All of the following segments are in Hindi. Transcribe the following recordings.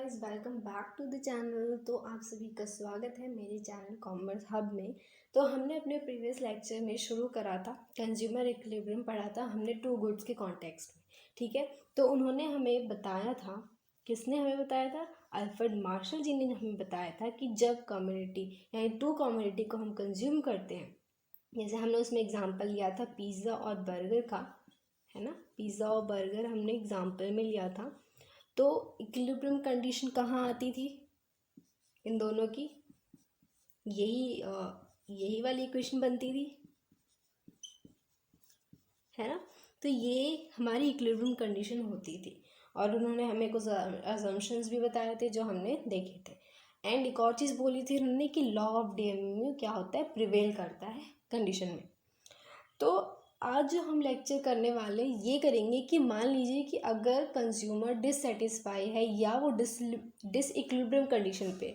Guys, welcome back to the channel. तो आप सभी का स्वागत है मेरे चैनल कॉमर्स हब में। तो हमने अपने प्रीवियस लेक्चर में शुरू करा था कंज्यूमर इक्विलिब्रियम पढ़ा था हमने टू गुड्स के कॉन्टेक्स्ट में। ठीक है, तो उन्होंने हमें बताया था, किसने हमें बताया था? अल्फ्रेड मार्शल जी ने हमें बताया था कि जब कम्युनिटी यानी टू कम्युनिटी को हम कंज्यूम करते हैं, जैसे हमने उसमें एग्जाम्पल लिया था पिज़्ज़ा और बर्गर का, है ना। पिज़्ज़ा और बर्गर हमने एग्जाम्पल में लिया था। तो इक्विलिब्रियम कंडीशन कहाँ आती थी इन दोनों की? यही वाली इक्वेशन बनती थी, है ना। तो ये हमारी इक्विलिब्रियम कंडीशन होती थी और उन्होंने हमें कुछ अजम्पशंस भी बताए थे जो हमने देखे थे। एंड एक और चीज़ बोली थी उन्होंने कि लॉ ऑफ डीएमयू क्या होता है, प्रिवेल करता है कंडीशन में। तो आज जो हम लेक्चर करने वाले ये करेंगे कि मान लीजिए कि अगर कंज्यूमर डिससेटिस्फाई है या वो डिसइक्विलिब्रियम कंडीशन पे,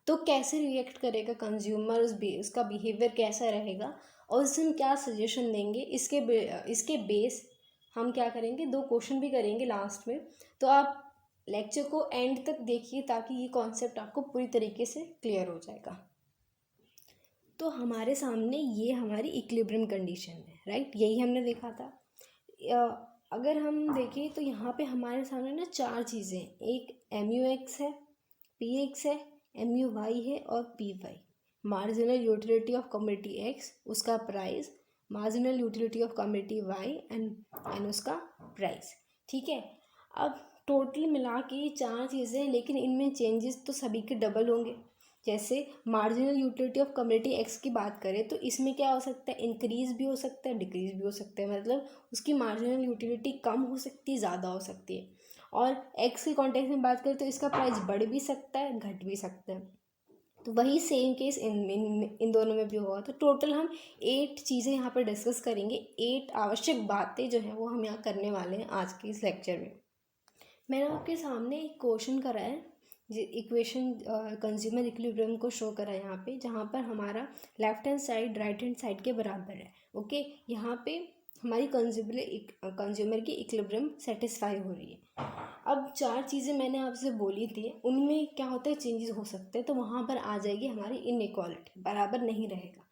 तो कैसे रिएक्ट करेगा कंज्यूमर, उसका बिहेवियर कैसा रहेगा और उससे हम क्या सजेशन देंगे। इसके बेस हम क्या करेंगे, दो क्वेश्चन भी करेंगे लास्ट में। तो आप लेक्चर को एंड तक देखिए ताकि ये कॉन्सेप्ट आपको पूरी तरीके से क्लियर हो जाएगा। तो हमारे सामने ये हमारी इक्विलिब्रियम कंडीशन है, राइट। यही हमने देखा था। अगर हम देखें तो यहाँ पे हमारे सामने ना चार चीज़ें, एक MUX है, PX है, MUY है और PY। Marginal utility of commodity X, उसका price, marginal utility of commodity Y and उसका प्राइस। ठीक है, अब टोटल मिला के ये चार चीज़ें, लेकिन इनमें चेंजेस तो सभी के डबल होंगे। जैसे marginal utility of commodity x की बात करें तो इसमें क्या हो सकता है, इंक्रीज भी हो सकता है, डिक्रीज भी हो सकता है। मतलब उसकी मार्जिनल यूटिलिटी कम हो सकती है, ज़्यादा हो सकती है। और एक्स के कॉन्टेक्स्ट में बात करें तो इसका प्राइस बढ़ भी सकता है, घट भी सकता है। तो वही सेम केस इन दोनों में भी होगा। तो टोटल हम 8 चीज़ें यहाँ पर डिस्कस करेंगे। 8 आवश्यक बातें जो हैं वो हम यहाँ करने वाले हैं आज के इस लेक्चर में। मैंने आपके सामने एक क्वेश्चन करा है, इक्वेशन कंज्यूमर इक्विलिब्रियम को शो करा है यहाँ पे, जहाँ पर हमारा left hand side right hand side के बराबर है। ओके, यहाँ पे हमारी कंज्यूमर की इक्विलिब्रियम सेटिस्फाई हो रही है। अब चार चीज़ें मैंने आपसे बोली थी, उनमें क्या होता है, चेंजेस हो सकते हैं। तो वहाँ पर आ जाएगी हमारी इनइक्वालिटी, बराबर नहीं रहेगा।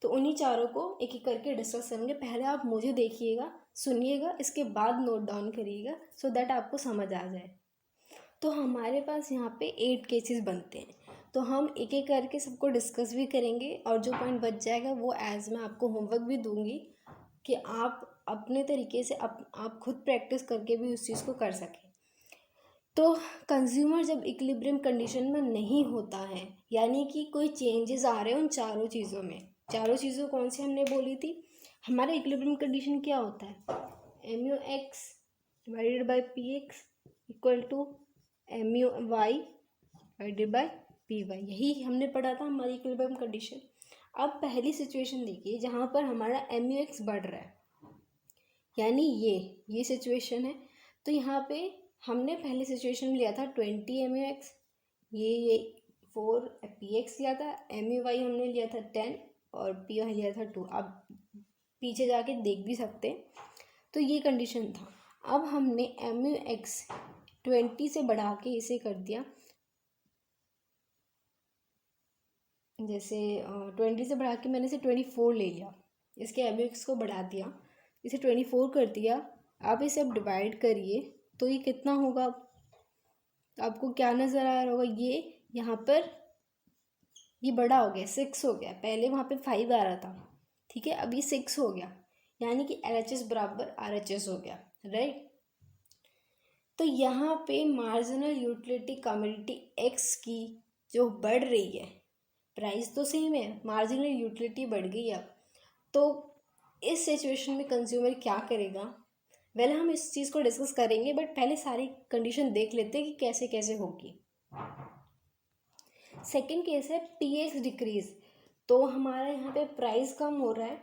तो उन्हीं चारों को एक एक करके डिस्कस करेंगे। पहले आप मुझे देखिएगा, सुनिएगा, इसके बाद नोट डाउन करिएगा सो दैट आपको समझ आ जाए। तो हमारे पास यहाँ पे 8 केसेस बनते हैं, तो हम एक एक करके सबको डिस्कस भी करेंगे और जो पॉइंट बच जाएगा वो एज मैं आपको होमवर्क भी दूंगी कि आप अपने तरीके से आप खुद प्रैक्टिस करके भी उस चीज़ को कर सकें। तो कंज्यूमर जब इक्विलिब्रियम कंडीशन में नहीं होता है, यानी कि कोई चेंजेस आ रहे हैं उन चारों चीज़ों में। चारों चीज़ों कौन सी हमने बोली थी? हमारा इक्विलिब्रियम कंडीशन क्या होता है? MUX divided by PX equal to MUY divided by PY। यही हमने पढ़ा था हमारी इक्विलिब्रियम कंडीशन। अब पहली सिचुएशन देखिए जहाँ पर हमारा MUX बढ़ रहा है, यानी ये सिचुएशन है। तो यहाँ पे हमने पहले सिचुएशन में लिया था 20 MUX, ये 4 PX लिया था, MUY हमने लिया था 10 और PY लिया था 2। आप पीछे जाके देख भी सकते हैं। तो ये कंडीशन था। अब हमने MUX 20 से बढ़ा के इसे कर दिया, जैसे 20 से बढ़ा के मैंने इसे 24 ले लिया, इसके MUX को बढ़ा दिया, इसे 24 कर दिया। आप इसे अब डिवाइड करिए तो ये कितना होगा, आपको क्या नज़र आ रहा होगा? ये यहाँ पर ये बड़ा हो गया, 6 हो गया। पहले वहाँ पे 5 आ रहा था, ठीक है, अब ये 6 हो गया, यानी कि LHS बराबर RHS हो गया, राइट। तो यहाँ पे मार्जिनल यूटिलिटी कमोडिटी X की जो बढ़ रही है, प्राइस तो सेम है, मार्जिनल यूटिलिटी बढ़ गई। अब तो इस सिचुएशन में कंज्यूमर क्या करेगा? वेल हम इस चीज़ को डिस्कस करेंगे, बट पहले सारी कंडीशन देख लेते हैं कि कैसे कैसे होगी। सेकंड केस है PX डिक्रीज। तो हमारा यहाँ पे प्राइस कम हो रहा है,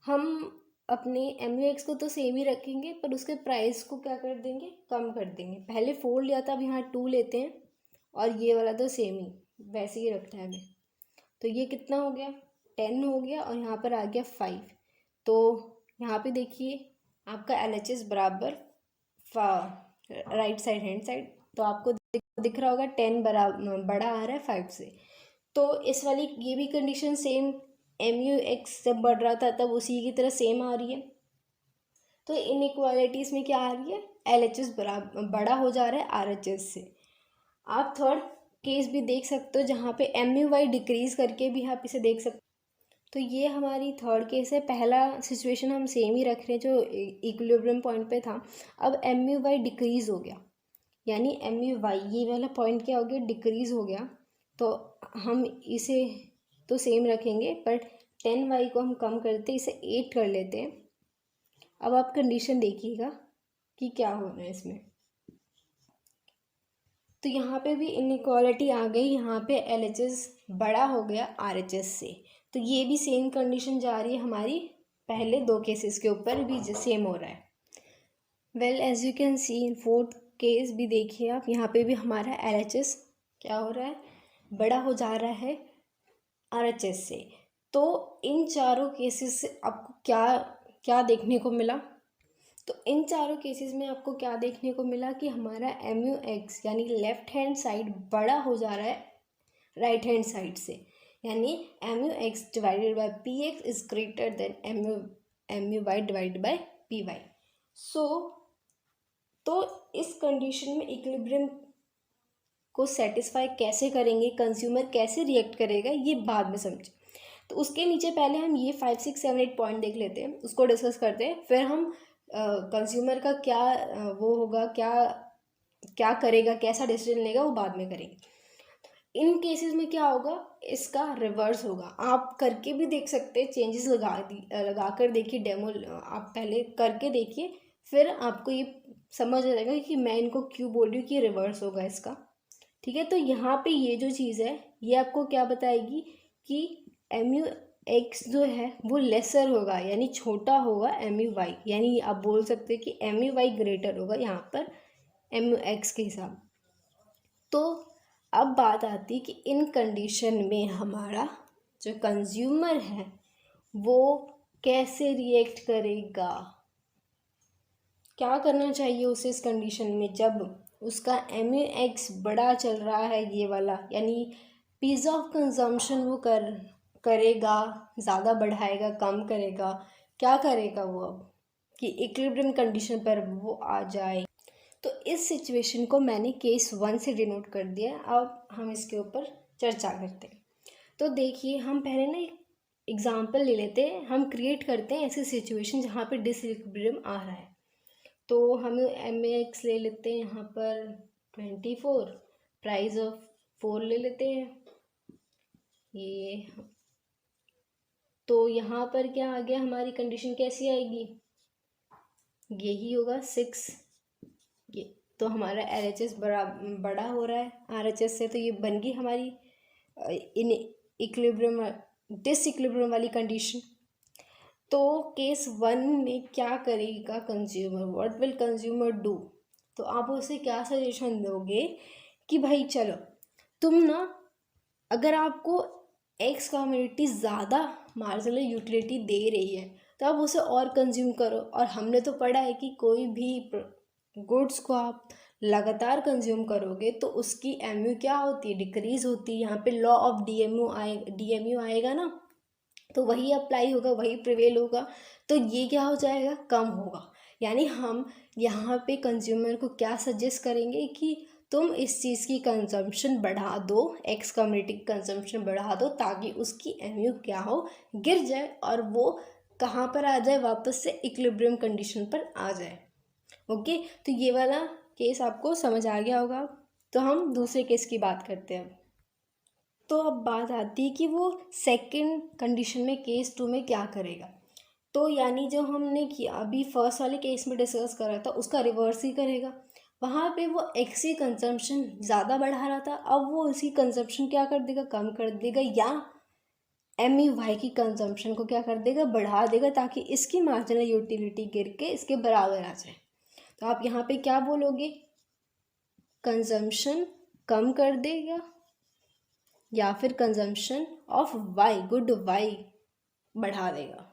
हम अपने MUX को तो सेम ही रखेंगे पर उसके प्राइस को क्या कर देंगे, कम कर देंगे। पहले 4 लिया था, अब यहाँ 2 लेते हैं और ये वाला तो सेम ही वैसे ही रखना है हमें। तो ये कितना हो गया, 10 हो गया और यहाँ पर आ गया 5। तो यहाँ पे देखिए आपका LHS बराबर राइट साइड हैंड साइड, तो आपको दिख रहा होगा 10 बड़ा आ रहा है 5 से। तो इस वाली ये भी कंडीशन सेम, MUX जब बढ़ रहा था तब उसी की तरह सेम आ रही है। तो इनइक्वालिटीज़ में क्या आ रही है, LHS बड़ा हो जा रहा है RHS से। आप थर्ड केस भी देख सकते हो जहाँ पे MUY डिक्रीज करके भी आप इसे देख सकते हो। तो ये हमारी थर्ड केस है। पहला सिचुएशन हम सेम ही रख रहे हैं जो इक्विलिब्रियम पॉइंट पे था। अब MUY डिक्रीज हो गया, यानी MUY ये वाला पॉइंट क्या हो गया, डिक्रीज हो गया। तो हम इसे तो सेम रखेंगे, बट 10Y को हम कम करते इसे 8 कर लेते हैं। अब आप कंडीशन देखिएगा कि क्या हो रहा है इसमें। तो यहाँ पे भी इनइक्वालिटी आ गई, यहाँ पे LHS बड़ा हो गया RHS से। तो ये भी सेम कंडीशन जा रही है हमारी पहले दो केसेस के ऊपर भी सेम हो रहा है। Well as you can see in fourth case भी देखिए आप, यहाँ पे भी हमारा LHS क्या हो रहा है, बड़ा हो जा रहा है RHS से। तो इन चारों केसेस से आपको क्या क्या देखने को मिला, तो इन चारों केसेस में आपको क्या देखने को मिला कि हमारा MUX यानी लेफ्ट हैंड साइड बड़ा हो जा रहा है राइट हैंड साइड से, यानी MUX divided by PX is greater than MUY divided by PY। तो इस कंडीशन में इक्विलिब्रियम को सेटिस्फाई कैसे करेंगे, कंज्यूमर कैसे रिएक्ट करेगा, ये बाद में समझे। तो उसके नीचे पहले हम ये 5, 6, 7, 8 पॉइंट देख लेते हैं, उसको डिस्कस करते हैं, फिर हम कंज्यूमर का क्या वो होगा, क्या करेगा, कैसा डिसीजन लेगा, वो बाद में करेंगे। इन केसेस में क्या होगा, इसका रिवर्स होगा। आप करके भी देख सकते हैं, चेंजेस लगा कर देखिए, डेमो आप पहले करके देखिए, फिर आपको ये समझ आ जाएगा कि मैं इनको क्यों बोल रही हूँ कि रिवर्स होगा इसका। ठीक है, तो यहाँ पे ये जो चीज़ है ये आपको क्या बताएगी कि MUX जो है वो लेसर होगा, यानी छोटा होगा MUY, यानी आप बोल सकते हैं कि MUY ग्रेटर होगा यहाँ पर MUX के हिसाब। तो अब बात आती है कि इन कंडीशन में हमारा जो कंज्यूमर है वो कैसे रिएक्ट करेगा, क्या करना चाहिए उसे इस कंडीशन में जब उसका MUX बड़ा चल रहा है ये वाला, यानी पीस ऑफ कंजम्पशन वो करेगा, ज़्यादा बढ़ाएगा, कम करेगा, क्या करेगा वो अब कि इक्विलिब्रियम कंडीशन पर वो आ जाए। तो इस सिचुएशन को मैंने केस 1 से डिनोट कर दिया। अब हम इसके ऊपर चर्चा करते हैं। तो देखिए, हम पहले ना एग्जाम्पल ले लेते हैं, हम क्रिएट करते हैं ऐसी सिचुएशन जहाँ पे डिसइक्विलिब्रियम आ रहा है। तो हम MAX ले लेते हैं यहाँ पर 24, प्राइस ऑफ 4 ले लेते हैं ये। तो यहाँ पर क्या आ गया, हमारी कंडीशन कैसी आएगी, यही होगा 6। ये तो हमारा LHS बड़ा हो रहा है RHS से, तो ये बन गई हमारी इन इक्विलिब्रियम डिसइक्विलिब्रियम वाली कंडीशन। तो केस 1 में क्या करेगा consumer, what will consumer do. तो आप उसे क्या सजेशन दोगे कि भाई चलो तुम ना, अगर आपको एक्स कम्युनिटी ज़्यादा मार्जिनल यूटिलिटी दे रही है तो आप उसे और कंज्यूम करो। और हमने तो पढ़ा है कि कोई भी गुड्स को आप लगातार कंज्यूम करोगे तो उसकी MU क्या होती है, डिक्रीज होती है। यहाँ पे लॉ ऑफ DMU आएगा ना, तो वही अप्लाई होगा, वही प्रिवेल होगा। तो ये क्या हो जाएगा, कम होगा। यानी हम यहाँ पे कंज्यूमर को क्या सजेस्ट करेंगे कि तुम इस चीज़ की कंजम्पशन बढ़ा दो, एक्स कम्युनिटी की कंजम्पशन बढ़ा दो, ताकि उसकी MU क्या हो, गिर जाए और वो कहाँ पर आ जाए, वापस से इक्विलिब्रियम कंडीशन पर आ जाए। ओके, तो ये वाला केस आपको समझ आ गया होगा। तो हम दूसरे केस की बात करते हैं। तो अब बात आती है कि वो सेकंड कंडीशन में केस 2 में क्या करेगा। तो यानी जो हमने किया अभी फर्स्ट वाले केस में डिस्कस करा था उसका रिवर्स ही करेगा। वहाँ पे वो एक्स की कंजम्पशन ज़्यादा बढ़ा रहा था, अब वो उसकी कंजम्पशन क्या कर देगा, कम कर देगा, या MUY की कंजम्पशन को क्या कर देगा, बढ़ा देगा, ताकि इसकी मार्जिनल यूटिलिटी गिर के इसके बराबर आ जाए। तो आप यहाँ पे क्या बोलोगे, कंजम्पशन कम कर देगा या फिर consumption of Y, good Y बढ़ा देगा।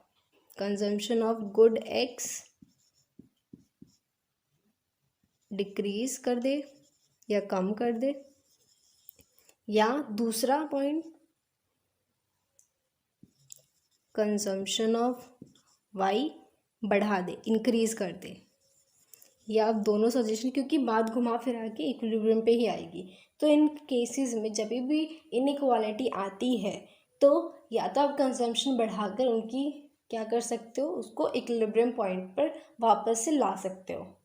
Consumption of good X decrease कर दे या कम कर दे, या दूसरा पॉइंट कंजम्पशन ऑफ वाई बढ़ा दे, इंक्रीज कर दे। ये आप दोनों सजेशन, क्योंकि बात घुमा फिरा के इक्विलिब्रियम पे ही आएगी। तो इन केसेस में जब भी इनइक्वालिटी आती है तो या तो आप कंजम्पशन बढ़ाकर उनकी क्या कर सकते हो, उसको इक्विलिब्रियम पॉइंट पर वापस से ला सकते हो।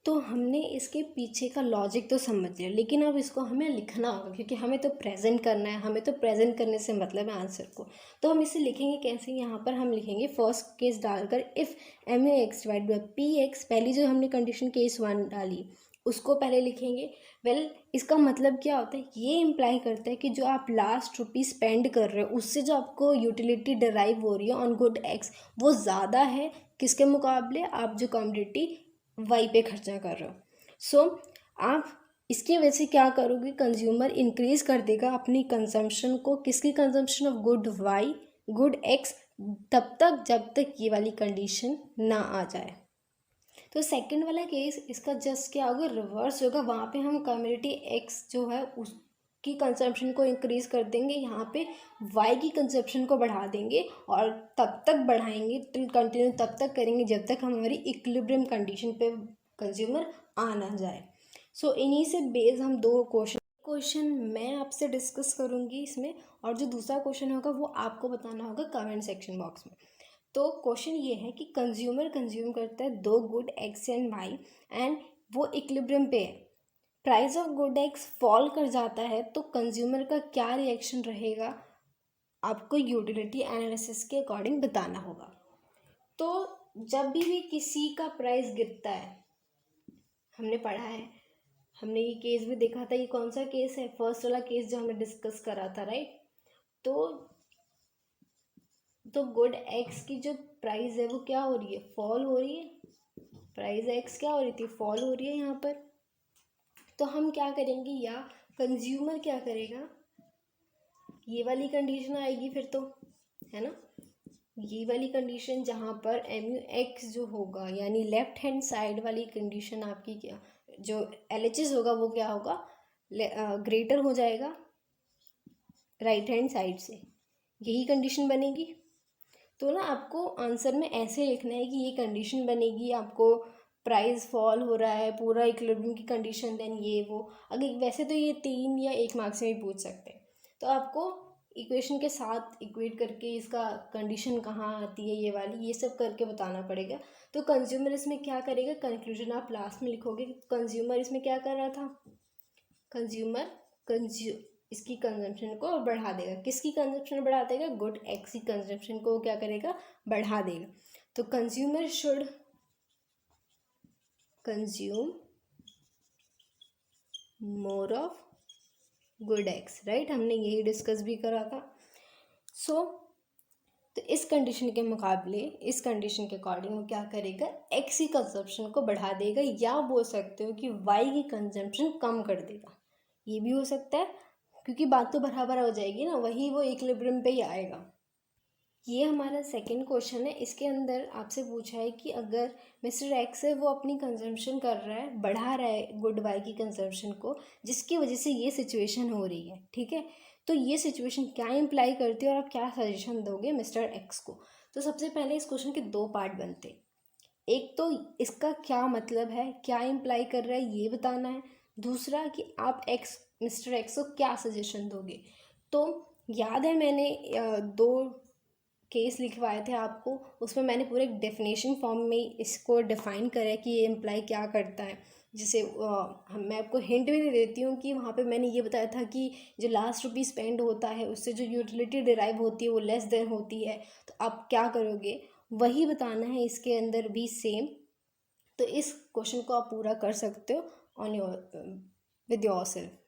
तो हमने इसके पीछे का लॉजिक तो समझ लिया, लेकिन अब इसको हमें लिखना होगा, क्योंकि हमें तो प्रेजेंट करना है, हमें तो प्रेजेंट करने से मतलब है आंसर को। तो हम इसे लिखेंगे कैसे, यहाँ पर हम लिखेंगे फर्स्ट केस डालकर if M A X divide by P X, पहली जो हमने कंडीशन केस 1 डाली उसको पहले लिखेंगे। इसका मतलब क्या होता है, ये इम्प्लाई करता है कि जो आप लास्ट रुपी स्पेंड कर रहे हो उससे जो आपको यूटिलिटी डिराइव हो रही है ऑन गुड एक्स वो ज़्यादा है किसके मुकाबले, आप जो कमोडिटी वाई पे खर्चा कर रहे हो। सो आप इसकी वजह से क्या करोगे, कंज्यूमर इंक्रीज कर देगा अपनी कंजम्पशन को, किसकी consumption of good Y, good X, तब तक जब तक ये वाली कंडीशन ना आ जाए। तो सेकंड वाला केस इसका जस्ट क्या होगा, रिवर्स होगा। वहाँ पे हम कम्युनिटी एक्स जो है उसकी कंजम्पशन को इंक्रीज कर देंगे, यहाँ पे वाई की कंजम्पशन को बढ़ा देंगे, और तब तक बढ़ाएंगे टिल कंटिन्यू, तब तक करेंगे जब तक हमारी इक्विलिब्रियम कंडीशन पे कंज्यूमर आ ना जाए। सो इन्हीं से बेस हम दो क्वेश्चन मैं आपसे डिस्कस करूँगी इसमें, और जो दूसरा क्वेश्चन होगा वो आपको बताना होगा कमेंट सेक्शन बॉक्स में। तो क्वेश्चन ये है कि कंज्यूमर कंज्यूम करता है 2 good X and Y and वो इक्विलिब्रियम पे है, price of good X fall कर जाता है तो कंज्यूमर का क्या रिएक्शन रहेगा, आपको यूटिलिटी एनालिसिस के अकॉर्डिंग बताना होगा। तो जब भी किसी का प्राइस गिरता है, हमने पढ़ा है, हमने ये केस भी देखा था, ये कौन सा केस है, फर्स्ट वाला केस जो हमने डिस्कस करा था, राइट। तो गुड एक्स की जो प्राइस है वो क्या हो रही है, फॉल हो रही है, प्राइस एक्स क्या हो रही थी, फॉल हो रही है यहाँ पर। तो हम क्या करेंगे, या कंज्यूमर क्या करेगा, ये वाली कंडीशन आएगी फिर तो, है ना, ये वाली कंडीशन जहाँ पर एम यू एक्स जो होगा, यानी लेफ्ट हैंड साइड वाली कंडीशन आपकी क्या, जो एल एच एस होगा वो क्या होगा, ग्रेटर हो जाएगा राइट हैंड साइड से, यही कंडीशन बनेगी। तो ना आपको आंसर में ऐसे लिखना है कि ये कंडीशन बनेगी, आपको प्राइस फॉल हो रहा है, पूरा इक्विलिब्रियम की कंडीशन, देन ये वो। अगर वैसे तो ये 3 या 1 मार्क्स में भी पूछ सकते हैं, तो आपको इक्वेशन के साथ इक्वेट करके इसका कंडीशन कहाँ आती है, ये वाली, ये सब करके बताना पड़ेगा। तो कंज्यूमर इसमें क्या करेगा, कंक्लूजन आप लास्ट में लिखोगे। कंज्यूमर इसमें क्या कर रहा था, कंज्यूमर इसकी कंजम्पशन को बढ़ा देगा, किसकी कंजम्पशन बढ़ा देगा, गुड एक्स की कंजम्पशन को क्या करेगा, बढ़ा देगा। तो consumer should consume more of good x, right, हमने यही डिस्कस भी करा था। तो इस कंडीशन के मुकाबले, इस कंडीशन के अकॉर्डिंग वो क्या करेगा, एक्स की कंजम्पशन को बढ़ा देगा, या बोल सकते हो कि वाई की कंजम्पशन कम कर देगा, ये भी हो सकता है, क्योंकि बात तो बराबर हो जाएगी ना, वही वो इक्विलिब्रियम पे ही आएगा। ये हमारा सेकंड क्वेश्चन है। इसके अंदर आपसे पूछा है कि अगर मिस्टर एक्स है वो अपनी कंजम्पशन कर रहा है, बढ़ा रहा है गुड वाई की कंजम्पशन को, जिसकी वजह से ये सिचुएशन हो रही है, ठीक है। तो ये सिचुएशन क्या इम्प्लाई करती है और आप क्या सजेशन दोगे मिस्टर एक्स को। तो सबसे पहले इस क्वेश्चन के 2 पार्ट बनते, एक तो इसका क्या मतलब है, क्या इम्प्लाई कर रहा है ये बताना है, दूसरा कि आप मिस्टर एक्स को क्या सजेशन दोगे। तो याद है मैंने 2 केस लिखवाए थे आपको, उसमें मैंने पूरे डेफिनेशन फॉर्म में इसको डिफ़ाइन करा है कि ये इम्प्लाई क्या करता है। जिसे मैं आपको हिंट भी दे देती हूँ कि वहाँ पे मैंने ये बताया था कि जो लास्ट रुपी स्पेंड होता है उससे जो यूटिलिटी डिराइव होती है वो लेस देन होती है, तो आप क्या करोगे वही बताना है इसके अंदर भी सेम। तो इस क्वेश्चन को आप पूरा कर सकते हो on your with your self.